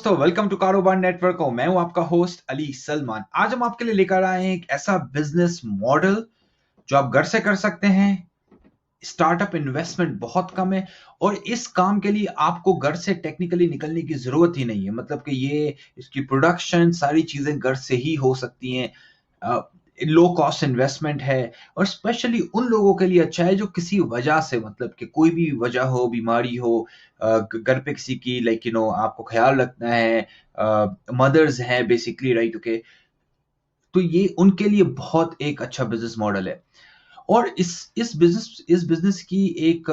दोस्तों, welcome to कारोबार network और मैं हूं आपका होस्ट अली सलमान। आज हम आपके लिए लेकर आए हैं एक ऐसा बिजनेस मॉडल जो आप घर से कर सकते हैं। स्टार्टअप इन्वेस्टमेंट बहुत कम है और इस काम के लिए आपको घर से टेक्निकली निकलने की जरूरत ही नहीं है। मतलब कि ये इसकी प्रोडक्शन सारी चीजें घर से ही हो सकती हैं। लो कॉस्ट इन्वेस्टमेंट है और स्पेशली उन लोगों के लिए अच्छा है जो किसी वजह से, मतलब कि कोई भी वजह हो, बीमारी हो, घर पे किसी की आपको ख्याल रखना है, मदर्स हैं बेसिकली, राइट? ओके, तो ये उनके लिए बहुत एक अच्छा बिजनेस मॉडल है। और इस बिजनेस की एक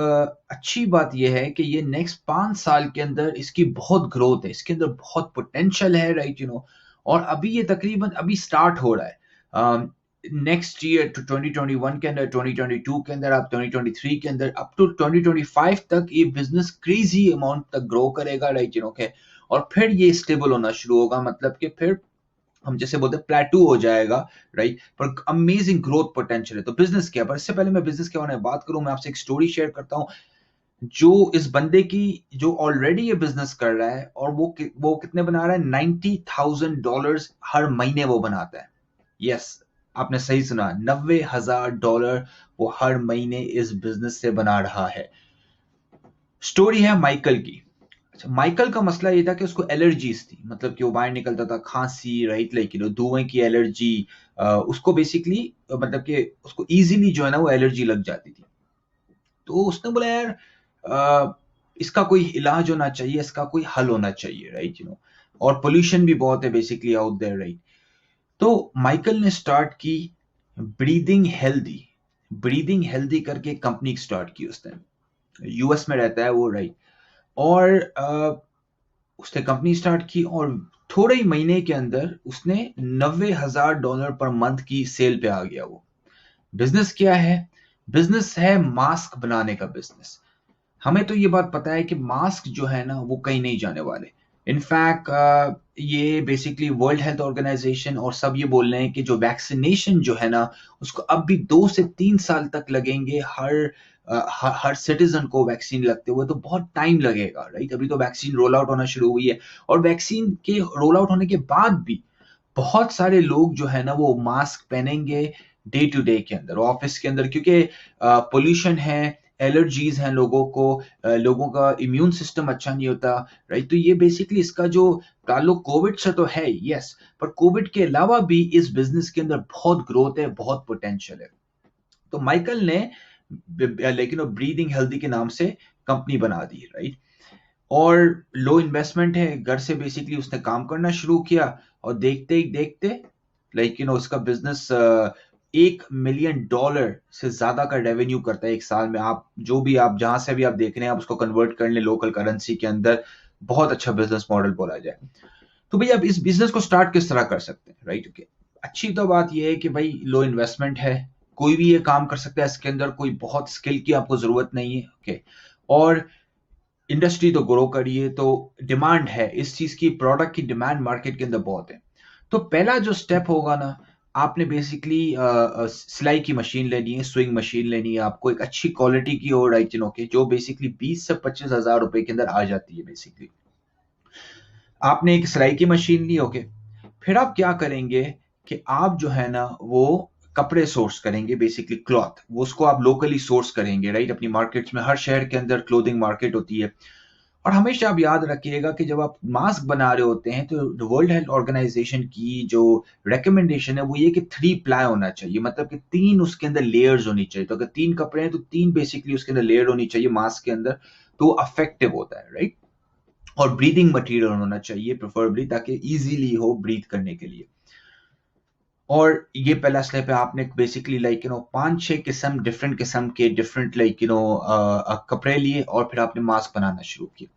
अच्छी बात यह है कि ये नेक्स्ट 5 साल के अंदर इसकी बहुत ग्रोथ है, इसके अंदर बहुत पोटेंशियल है, राइट? और अभी ये तकरीबन अभी स्टार्ट हो रहा है। नेक्स्ट ईयर 2021 के अंदर, 2022 के अंदर, आप 2023 के अंदर, अप टू 2025 तक ये बिजनेस क्रेजी अमाउंट तक ग्रो करेगा, राइट? ओके, और फिर ये स्टेबल होना शुरू होगा, मतलब कि फिर हम जैसे बोलते हैं प्लेटू हो जाएगा, राइट? पर अमेजिंग ग्रोथ पोटेंशियल है। तो बिजनेस क्या, पर इससे पहले मैं बिजनेस के बारे में बात करूं, मैं आपसे एक स्टोरी शेयर करता हूं जो इस बंदे की, जो ऑलरेडी ये बिजनेस कर रहा है और वो कितने बना रहा है, $90,000 हर महीने वो बनाता है। यस, आपने सही सुना, $90,000 वो हर महीने इस बिजनेस से बना रहा है। स्टोरी है माइकल की। अच्छा, माइकल का मसला ये था कि उसको एलर्जीज थी, मतलब कि वो बाहर निकलता था खांसी, राइट? धुएं की एलर्जी, उसको बेसिकली, मतलब कि उसको इजीली जो है ना वो एलर्जी लग जाती थी। तो उसने बोला यार, इसका कोई इलाज होना चाहिए, इसका कोई हल होना चाहिए, राइट? और पोल्यूशन भी बहुत है बेसिकली आउट देयर, राइट? तो माइकल ने स्टार्ट की ब्रीदिंग हेल्दी। ब्रीदिंग हेल्दी करके कंपनी स्टार्ट की उसने। यूएस में रहता है वो, राइट? और उसने कंपनी स्टार्ट की और थोड़े ही महीने के अंदर उसने $90,000 पर मंथ की सेल पे आ गया वो। बिजनेस क्या है? बिजनेस है मास्क बनाने का बिजनेस। हमें तो ये बात पता है कि मास्क जो है ना वो कहीं नहीं जाने वाले। इनफैक्ट ये बेसिकली वर्ल्ड हेल्थ ऑर्गेनाइजेशन और सब ये बोल रहे हैं कि जो वैक्सीनेशन जो है ना उसको अब भी 2 से 3 साल तक लगेंगे, हर सिटीजन को वैक्सीन लगते हुए, तो बहुत टाइम लगेगा, राइट? अभी तो वैक्सीन रोल आउट होना शुरू हुई है और वैक्सीन के रोल आउट होने के बाद भी बहुत सारे लोग जो है ना वो मास्क पहनेंगे डे टू डे के अंदर, ऑफिस के अंदर, क्योंकि पोल्यूशन है, एलर्जीज हैं लोगों को, लोगों का इम्यून सिस्टम अच्छा नहीं होता, राइट? तो ये बेसिकली इसका जो ताल्लुक कोविड से तो है, यस, पर कोविड के अलावा भी इस बिजनेस के अंदर बहुत ग्रोथ है, बहुत पोटेंशियल है। तो माइकल ने लेकिन वो ब्रीदिंग हेल्दी के नाम से कंपनी बना दी, राइट? और लो इन्वेस्टमेंट है, घर से बेसिकली उसने काम करना शुरू किया और देखते ही देखते उसका बिजनेस $1 मिलियन से ज्यादा का रेवेन्यू करता है एक साल में। आप जो भी, आप जहां से भी आप देख रहे हैं, आप उसको कन्वर्ट कर लें लोकल करेंसी के अंदर, बहुत अच्छा बिजनेस मॉडल बोला जाए। तो भाई आप इस बिजनेस को स्टार्ट किस तरह कर सकते हैं, राइट? ओके, अच्छी तो बात यह है कि भाई लो इन्वेस्टमेंट है, कोई भी ये काम कर सकता है, इसके अंदर कोई बहुत स्किल की आपको जरूरत नहीं है, ओके? और इंडस्ट्री तो ग्रो करिए, तो डिमांड है इस चीज की, प्रोडक्ट की डिमांड मार्केट के अंदर बहुत है। तो पहला जो स्टेप होगा ना, आपने बेसिकली सिलाई की मशीन लेनी है, स्विंग मशीन लेनी है आपको, एक अच्छी क्वालिटी की और, राइट? ओके, जो बेसिकली 20 से 25 हजार रुपए के अंदर आ जाती है बेसिकली। आपने एक सिलाई की मशीन ली, ओके? फिर आप क्या करेंगे कि आप जो है ना वो कपड़े सोर्स करेंगे, बेसिकली क्लॉथ, वो उसको आप लोकली सोर्स करेंगे, राइट? अपनी मार्केट्स में, हर शहर के अंदर क्लोथिंग मार्केट होती है। और हमेशा आप याद रखिएगा कि जब आप मास्क बना रहे होते हैं तो वर्ल्ड हेल्थ ऑर्गेनाइजेशन की जो रिकमेंडेशन है वो ये कि 3 प्लाई होना चाहिए, मतलब कि 3 उसके अंदर लेयर्स होनी चाहिए। तो अगर 3 कपड़े हैं तो 3 बेसिकली उसके अंदर लेयर होनी चाहिए मास्क के अंदर, तो अफेक्टिव होता है, राइट? और ब्रीदिंग मटेरियल होना चाहिए प्रेफरेबली, ताकि इजीली हो ब्रीथ करने के लिए। और ये पहला स्टेप है, आपने बेसिकली 5-6 किस्म, डिफरेंट किस्म के डिफरेंट कपड़े लिए और फिर आपने मास्क बनाना शुरू किया।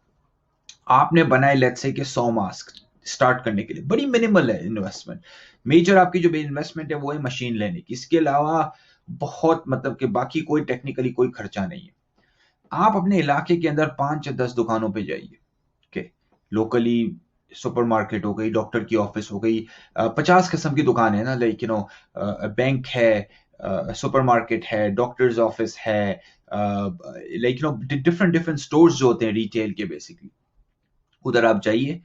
आपने बनाए लेट्स से कि 100 मास्क स्टार्ट करने के लिए, बड़ी मिनिमल है इन्वेस्टमेंट। मेजर आपकी जो इन्वेस्टमेंट है वो है मशीन लेने की, इसके अलावा बहुत, मतलब कि बाकी कोई टेक्निकली कोई खर्चा नहीं है। आप अपने इलाके के अंदर 5 या 10 दुकानों पे जाइए, ओके? लोकली सुपरमार्केट हो गई, डॉक्टर की ऑफिस हो गई, 50 किस्म की दुकान है ना, बैंक है, सुपरमार्केट है, डॉक्टर्स ऑफिस है, डिफरेंट डिफरेंट स्टोर्स जो होते हैं रिटेल के बेसिकली, उधर आप जाइए,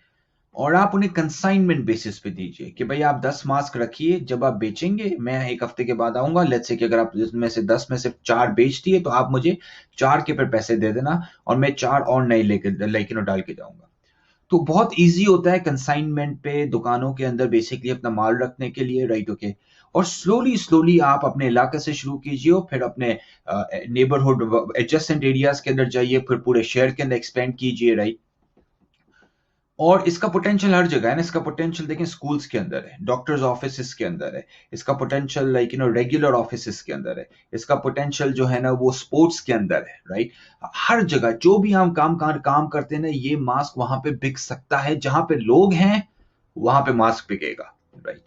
और आप उन्हें कंसाइनमेंट बेसिस पे दीजिए कि भाई आप 10 मास्क रखिए, जब आप बेचेंगे मैं एक हफ्ते के बाद आऊंगा, लेट्स से कि अगर आप इसमें से 10 में से 4 बेच दिए तो आप मुझे 4 के फिर पैसे दे देना और मैं 4 और नए लेके डाल के जाऊंगा। तो बहुत ईजी होता है कंसाइनमेंट पे दुकानों के अंदर बेसिकली अपना माल रखने के लिए, राइट? ओके। और स्लोली स्लोली आप अपने इलाके से शुरू कीजिए और फिर अपने नेबरहुड एडजेसेंट एरियाज के अंदर जाइए, फिर पूरे शहर के अंदर एक्सपेंड कीजिए, राइट? और इसका पोटेंशियल हर जगह है ना। इसका पोटेंशियल देखें, स्कूल्स के अंदर है, डॉक्टर्स ऑफिस के अंदर है, इसका पोटेंशियल लाइक रेगुलर ऑफिस के अंदर है, इसका पोटेंशियल जो है ना वो स्पोर्ट्स के अंदर है, राइट? हर जगह जो भी हम काम करते हैं ना, ये मास्क वहां पे बिक सकता है। जहां पे लोग हैं वहां पे मास्क बिकेगा, राइट?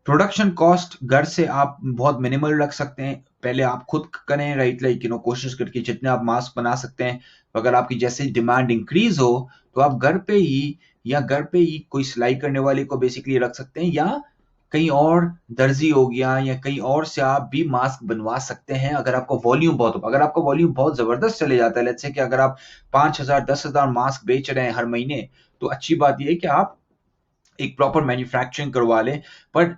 प्रोडक्शन कॉस्ट घर से आप बहुत मिनिमल रख सकते हैं। पहले आप खुद करें, राइट? लाइक कोशिश करके जितने आप मास्क बना सकते हैं। अगर आपकी जैसे डिमांड इंक्रीज हो तो आप घर पे ही कोई सिलाई करने वाले को बेसिकली रख सकते हैं, या कहीं और दर्जी हो गया या कहीं और से आप भी मास्क बनवा सकते हैं। अगर आपका वॉल्यूम बहुत हो, अगर आपका वॉल्यूम बहुत जबरदस्त चले जाता है, लेट्स से कि अगर आप 5,000 10,000 मास्क बेच रहे हैं हर महीने, तो अच्छी बात यह है कि आप एक प्रॉपर मैन्युफैक्चरिंग करवा लें। पर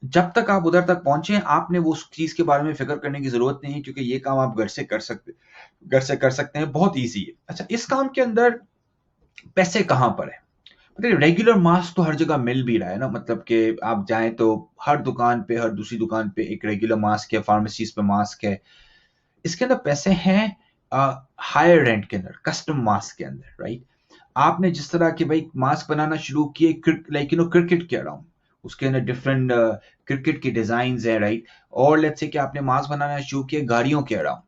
जब तक आप उधर तक पहुंचे, आपने वो उस चीज के बारे में फिक्र करने की जरूरत नहीं है, क्योंकि ये काम आप घर से कर सकते हैं, बहुत ईजी है। अच्छा, इस काम के अंदर पैसे कहां पर है? मतलब रेगुलर मास्क तो हर जगह मिल भी रहा है ना, मतलब कि आप जाएं तो हर दुकान पे, हर दूसरी दुकान पे एक रेगुलर मास्क है, फार्मेसीज पे मास्क है। इसके अंदर पैसे हैं हायर रेंट के अंदर, कस्टम मास्क के अंदर, राइट? आपने जिस तरह के भाई मास्क बनाना शुरू किए क्रिकेट के अराउंड, उसके अंदर डिफरेंट क्रिकेट की डिजाइन है, राइट? और लेट्स से कि आपने मास्क बनाना शुरू किए गाड़ियों के अराउंड,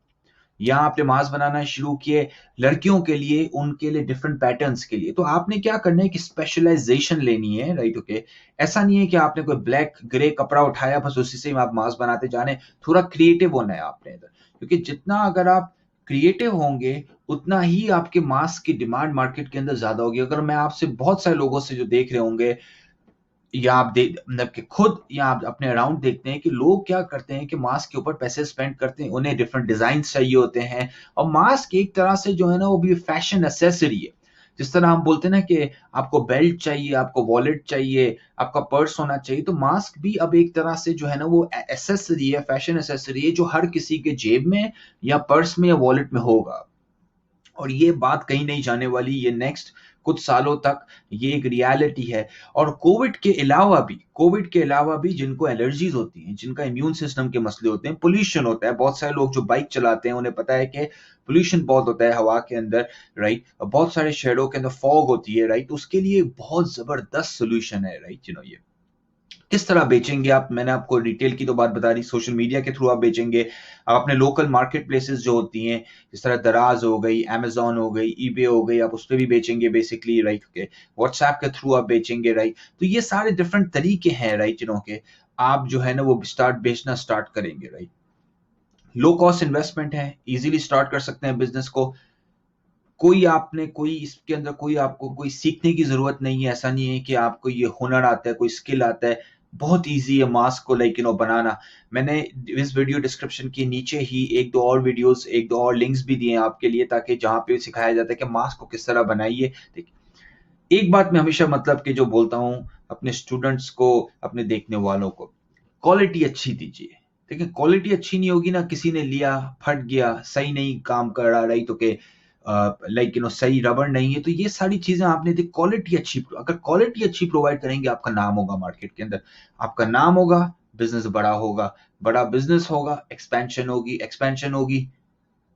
या आपने मास्क बनाना शुरू किए लड़कियों के लिए, उनके लिए डिफरेंट पैटर्न्स के लिए, तो आपने क्या करना है कि स्पेशलाइजेशन लेनी है, राइट? ओके। ऐसा नहीं है कि आपने कोई ब्लैक ग्रे कपड़ा उठाया बस उसी से आप मास्क बनाते जाने। थोड़ा क्रिएटिव होना है आपने इधर, क्योंकि जितना अगर आप क्रिएटिव होंगे उतना ही आपके मास्क की डिमांड मार्केट के अंदर ज्यादा होगी। अगर मैं आपसे बहुत सारे लोगों से जो देख रहे होंगे, या आप देख मतलब कि खुद या आप अपने अराउंड देखते हैं कि लोग क्या करते हैं कि मास्क के ऊपर पैसे स्पेंड करते हैं, उन्हें डिफरेंट डिजाइन चाहिए होते हैं। और मास्क एक तरह से जो है ना वो भी फैशन एसेसरी है। जिस तरह हम बोलते हैं ना कि आपको बेल्ट चाहिए, आपको वॉलेट चाहिए, आपका पर्स होना चाहिए, तो मास्क भी अब एक तरह से जो है ना वो एसेसरी है, फैशन एसेसरी है, जो हर किसी के जेब में या पर्स में या वॉलेट में होगा। और ये बात कहीं नहीं जाने वाली, ये नेक्स्ट कुछ सालों तक ये एक रियलिटी है। और कोविड के अलावा भी जिनको एलर्जीज होती हैं, जिनका इम्यून सिस्टम के मसले होते हैं, पोल्यूशन होता है, बहुत सारे लोग जो बाइक चलाते हैं उन्हें पता है कि पोल्यूशन बहुत होता है हवा के अंदर, राइट? बहुत सारे शहरों के अंदर फॉग होती है, राइट? उसके लिए बहुत जबरदस्त सोल्यूशन है, राइट? ये किस तरह बेचेंगे आप? मैंने आपको रिटेल की तो बात बता दी, सोशल मीडिया के थ्रू आप बेचेंगे। आप अपने लोकल मार्केट प्लेसेस जो होती हैं, जिस तरह दराज हो गई, अमेजोन हो गई, ईबे हो गई, आप उस पर भी बेचेंगे बेसिकली, राइट? के व्हाट्सएप के थ्रू आप बेचेंगे, राइट? तो ये सारे डिफरेंट तरीके हैं, राइट? के आप जो है ना वो बेचना स्टार्ट करेंगे, राइट? लो कॉस्ट इन्वेस्टमेंट है, इजीली स्टार्ट कर सकते हैं बिजनेस को। कोई इसके अंदर कोई आपको कोई सीखने की जरूरत नहीं है। ऐसा नहीं है कि आपको ये हुनर आता है, कोई स्किल आता है। बहुत इजी है मास्क को बनाना। मैंने इस वीडियो डिस्क्रिप्शन के नीचे ही एक दो और वीडियोस, एक दो और लिंक्स भी दिए हैं आपके लिए, ताकि जहां पे सिखाया जाता है कि मास्क को किस तरह बनाइए। देखिए, एक बात मैं हमेशा मतलब कि जो बोलता हूँ अपने स्टूडेंट्स को, अपने देखने वालों को, क्वालिटी अच्छी दीजिए। देखिए, क्वालिटी अच्छी नहीं होगी ना, किसी ने लिया, फट गया, सही नहीं काम कर रहा, राइट? ओके, सही रबड़ नहीं है, तो ये सारी चीजें आपने दी। क्वालिटी अच्छी, अगर क्वालिटी अच्छी प्रोवाइड करेंगे, आपका नाम होगा मार्केट के अंदर, आपका नाम होगा, बिजनेस बड़ा होगा, बड़ा बिजनेस होगा, एक्सपेंशन होगी,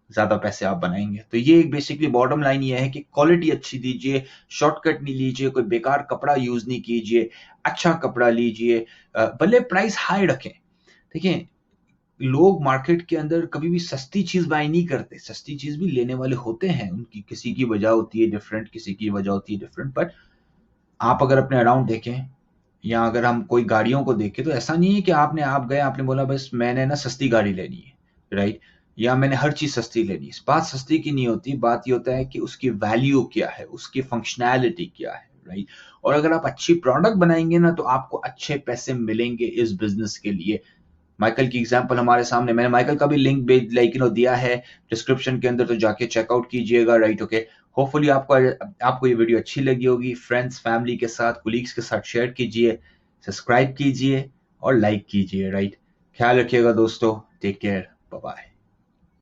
ज्यादा पैसे आप बनाएंगे। तो ये एक बेसिकली बॉटम लाइन ये है कि क्वालिटी अच्छी दीजिए, शॉर्टकट नहीं लीजिए, कोई बेकार कपड़ा यूज नहीं कीजिए, अच्छा कपड़ा लीजिए, भले प्राइस हाई रखें। देखिए, लोग मार्केट के अंदर कभी भी सस्ती चीज बाय नहीं करते, सस्ती चीज भी लेने वाले होते हैं, उनकी किसी की वजह होती है डिफरेंट, किसी की वजह होती है डिफरेंट। बट आप अगर अपने अराउंड देखें, या अगर हम कोई गाड़ियों को देखें, तो ऐसा नहीं है कि आप गए, आपने बोला बस मैंने ना सस्ती गाड़ी लेनी है, राइट? या मैंने हर चीज सस्ती लेनी है। बात सस्ती की नहीं होती, बात ये होता है कि उसकी वैल्यू क्या है, उसकी फंक्शनैलिटी क्या है, राइट? और अगर आप अच्छी प्रोडक्ट बनाएंगे ना, तो आपको अच्छे पैसे मिलेंगे इस बिजनेस के लिए। माइकल की एग्जांपल हमारे सामने, मैंने माइकल का भी लिंक दिया है डिस्क्रिप्शन के अंदर, तो जाके चेकआउट कीजिएगा, राइट? ओके। होपफुली आपको ये वीडियो अच्छी लगी होगी। फ्रेंड्स, फैमिली के साथ, कुलीग्स के साथ शेयर कीजिए, सब्सक्राइब कीजिए और लाइक कीजिए। राइट, ख्याल रखिएगा दोस्तों। Take care, bye bye.